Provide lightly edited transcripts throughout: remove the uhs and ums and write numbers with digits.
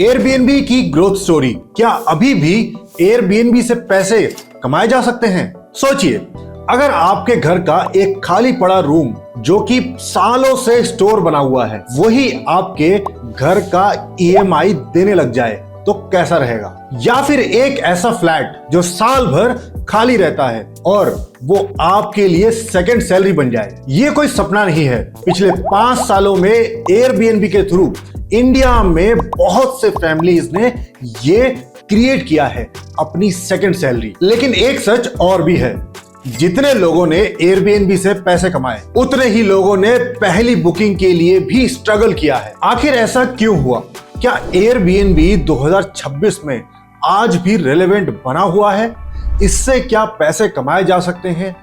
Airbnb की growth story. क्या अभी भी एयरबीएनबी से पैसे कमाए जा सकते हैं? सोचिए, अगर आपके घर का एक खाली पड़ा रूम जो कि सालों से स्टोर बना हुआ है, वही आपके घर का ईएमआई देने लग जाए तो कैसा रहेगा? या फिर एक ऐसा फ्लैट जो साल भर खाली रहता है और वो आपके लिए सेकंड सैलरी बन जाए। ये कोई सपना नहीं है। पिछले 5 सालों में एयरबीएनबी के थ्रू इंडिया में बहुत से फैमिलीज ने ये क्रिएट किया है अपनी सेकंड सैलरी। लेकिन एक सच और भी है, जितने लोगों ने एयरबीएनबी से पैसे कमाए, उतने ही लोगों ने पहली बुकिंग के लिए भी स्ट्रगल किया है। आखिर ऐसा क्यों हुआ? क्या एयरबीएनबी 2026 में आज भी रेलेवेंट बना हुआ है? इससे क्या पैसे कमाए जा सकते हैं?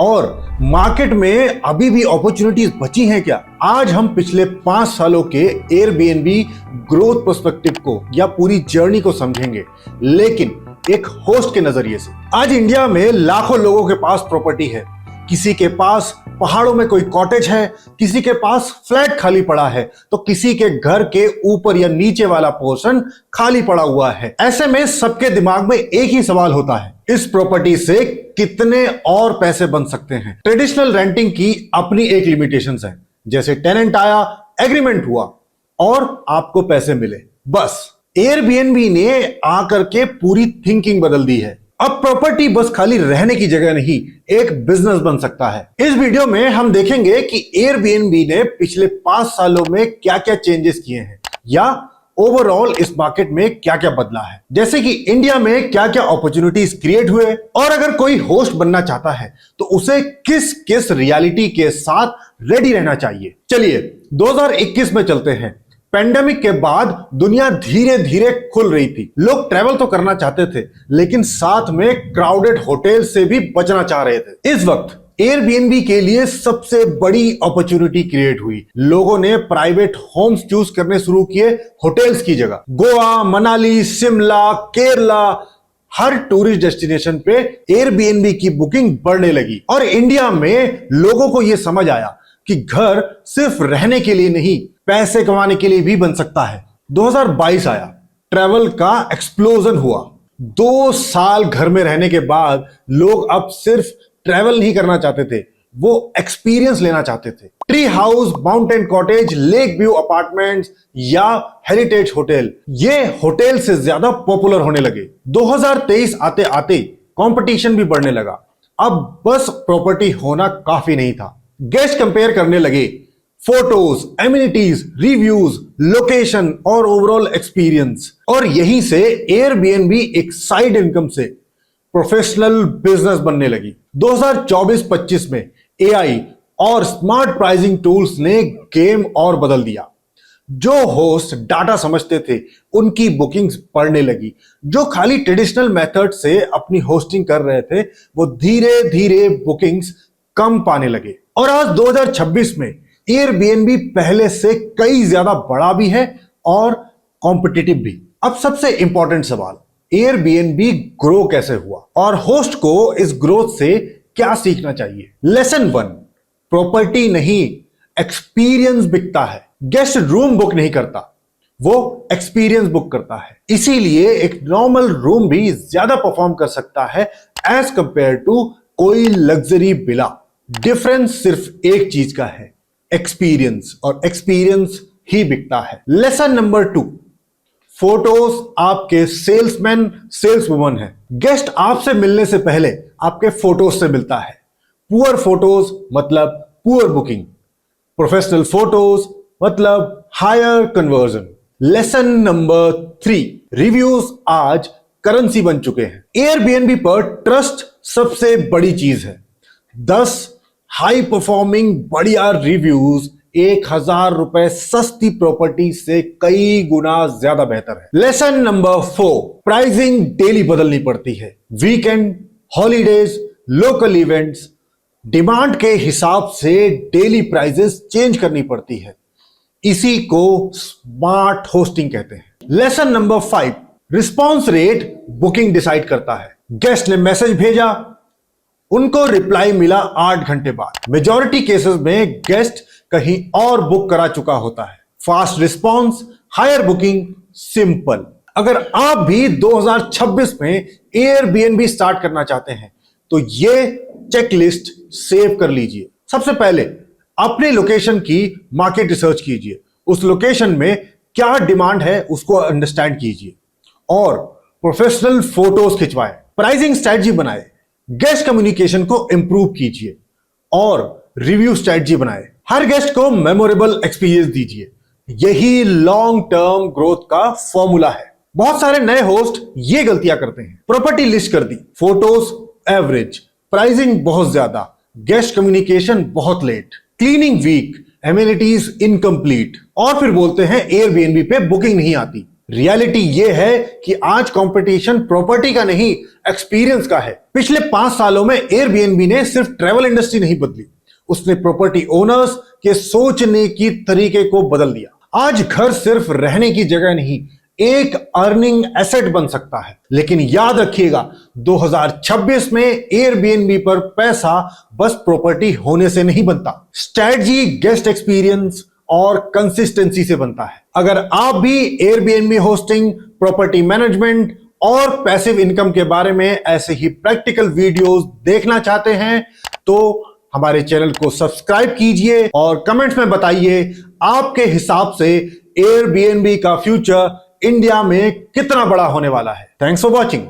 और मार्केट में अभी भी अपॉर्चुनिटीज बची हैं क्या? आज हम पिछले 5 सालों के एयरबीएनबी ग्रोथ पर्सपेक्टिव को या पूरी जर्नी को समझेंगे, लेकिन एक होस्ट के नजरिए से। आज इंडिया में लाखों लोगों के पास प्रॉपर्टी है। किसी के पास पहाड़ों में कोई कॉटेज है, किसी के पास फ्लैट खाली पड़ा है, तो किसी के घर के ऊपर या नीचे वाला पोर्शन खाली पड़ा हुआ है। ऐसे में सबके दिमाग में एक ही सवाल होता है, इस प्रॉपर्टी से कितने और पैसे बन सकते हैं? ट्रेडिशनल रेंटिंग की अपनी एक लिमिटेशंस है, जैसे टेनेंट आया, एग्रीमेंट हुआ और आपको पैसे मिले, बस। एयरबीएनबी ने आकर के पूरी थिंकिंग बदल दी है। अब प्रॉपर्टी बस खाली रहने की जगह नहीं, एक बिजनेस बन सकता है। इस वीडियो में हम देखेंगे कि एयरबीएनबी ने पिछले 5 सालों में क्या क्या चेंजेस किए हैं या ओवरऑल इस मार्केट में क्या क्या बदला है, जैसे कि इंडिया में क्या क्या अपॉर्चुनिटीज क्रिएट हुए, और अगर कोई होस्ट बनना चाहता है तो उसे किस किस रियलिटी के साथ रेडी रहना चाहिए। चलिए 2021 में चलते हैं। पेंडेमिक के बाद दुनिया धीरे धीरे खुल रही थी। लोग ट्रैवल तो करना चाहते थे, लेकिन साथ में क्राउडेड होटल से भी बचना चाह रहे थे। इस वक्त एयरबीएनबी के लिए सबसे बड़ी अपॉर्चुनिटी क्रिएट हुई। लोगों ने प्राइवेट होम्स चूज करने शुरू किए होटल्स की जगह। गोवा, मनाली, शिमला, केरला, हर टूरिस्ट डेस्टिनेशन पे एयरबीएनबी की बुकिंग बढ़ने लगी। और इंडिया में लोगों को यह समझ आया कि घर सिर्फ रहने के लिए नहीं, पैसे कमाने के लिए भी बन सकता है। 2022 आया, ट्रैवल का एक्सप्लोजन हुआ। 2 साल घर में रहने के बाद लोग अब सिर्फ ट्रैवल नहीं करना चाहते थे, वो एक्सपीरियंस लेना चाहते थे। Tree house, mountain cottage, lake view apartments या हेरिटेज होटल, ये होटल से ज्यादा पॉपुलर होने लगे। 2023 आते आते कंपटीशन भी बढ़ने लगा। अब बस प्रॉपर्टी होना काफी नहीं था, गेस्ट कंपेयर करने लगे फोटोज, एमिनिटीज, रिव्यूज, लोकेशन और ओवरऑल एक्सपीरियंस। और यहीं से एयरबीएनबी एक साइड इनकम से प्रोफेशनल बिजनेस बनने लगी। 2024-25 में एआई और स्मार्ट प्राइसिंग टूल्स ने गेम और बदल दिया। जो होस्ट डाटा समझते थे, उनकी बुकिंग्स बढ़ने लगी। जो खाली ट्रेडिशनल मेथड से अपनी होस्टिंग कर रहे थे, वो धीरे धीरे बुकिंग्स कम पाने लगे। और आज 2026 में एयरबीएनबी पहले से कई ज्यादा बड़ा भी है और कॉम्पिटिटिव भी। अब सबसे इंपॉर्टेंट सवाल, एयरबीएनबी ग्रो कैसे हुआ और होस्ट को इस ग्रोथ से क्या सीखना चाहिए? लेसन 1, प्रॉपर्टी नहीं, एक्सपीरियंस बिकता है। गेस्ट रूम बुक नहीं करता, वो एक्सपीरियंस बुक करता है। इसीलिए एक नॉर्मल रूम भी ज्यादा परफॉर्म कर सकता है एज कंपेयर टू कोई लग्जरी विला। डिफरेंस सिर्फ एक चीज का है, एक्सपीरियंस, और एक्सपीरियंस ही बिकता है। लेसन नंबर 2, फोटोज आपके सेल्समैन सेल्सवुमन है। गेस्ट आपसे मिलने से पहले आपके फोटोज से मिलता है। पुअर फोटोज मतलब पुअर बुकिंग, प्रोफेशनल फोटोज मतलब higher conversion. Lesson number 3, reviews आज करेंसी बन चुके हैं। एयरबीएनबी पर ट्रस्ट सबसे बड़ी चीज है। 10 हाई परफॉर्मिंग बढ़िया रिव्यूज 1000 रुपए सस्ती प्रॉपर्टी से कई गुना ज्यादा बेहतर है। लेसन नंबर 4, प्राइसिंग डेली बदलनी पड़ती है। Weekend, holidays, local events, demand के हिसाब से डेली प्राइसेस चेंज करनी पड़ती है। इसी को स्मार्ट होस्टिंग कहते हैं। Lesson number 5, response rate booking decide करता है। गेस्ट ने मैसेज भेजा, उनको रिप्लाई मिला 8 घंटे बाद। मेजॉरिटी केसेस में गेस्ट कहीं और बुक करा चुका होता है। Fast response, higher booking simple. अगर आप भी 2026 में एयरबीएनबी स्टार्ट करना चाहते हैं तो ये चेकलिस्ट सेव कर लीजिए। सबसे पहले अपने लोकेशन की मार्केट रिसर्च कीजिए, उस लोकेशन में क्या डिमांड है उसको अंडरस्टैंड कीजिए और प्रोफेशनल फोटोज खिंचवाएं, प्राइसिंग स्ट्रेटजी बनाएं, गेस्ट कम्युनिकेशन को इंप्रूव कीजिए और रिव्यू स्ट्रेटजी बनाएं। हर गेस्ट को मेमोरेबल एक्सपीरियंस दीजिए। यही लॉन्ग टर्म ग्रोथ का फॉर्मूला है। बहुत सारे नए होस्ट ये गलतियां करते हैं। प्रॉपर्टी लिस्ट कर दी, फोटोज एवरेज, प्राइसिंग बहुत ज्यादा, गेस्ट कम्युनिकेशन बहुत late, cleaning weak, amenities incomplete और फिर बोलते हैं एयरबीएनबी पे बुकिंग नहीं आती। रियलिटी यह है कि आज कंपटीशन प्रॉपर्टी का नहीं, एक्सपीरियंस का है। पिछले 5 सालों में एयरबीएनबी ने सिर्फ ट्रैवल इंडस्ट्री नहीं बदली, उसने प्रॉपर्टी ओनर्स के सोचने की तरीके को बदल दिया। आज घर सिर्फ रहने की जगह नहीं, एक अर्निंग एसेट बन सकता है। लेकिन याद रखिएगा, 2026 में एयरबीएनबी पर पैसा बस प्रॉपर्टी होने से नहीं बनता, स्ट्रेटजी, गेस्ट एक्सपीरियंस और कंसिस्टेंसी से बनता है। अगर आप भी एयरबीएनबी होस्टिंग, प्रॉपर्टी मैनेजमेंट और पैसिव इनकम के बारे में ऐसे ही प्रैक्टिकल वीडियोस देखना चाहते हैं तो हमारे चैनल को सब्सक्राइब कीजिए और कमेंट्स में बताइए आपके हिसाब से एयरबीएनबी का फ्यूचर इंडिया में कितना बड़ा होने वाला है। Thanks for watching.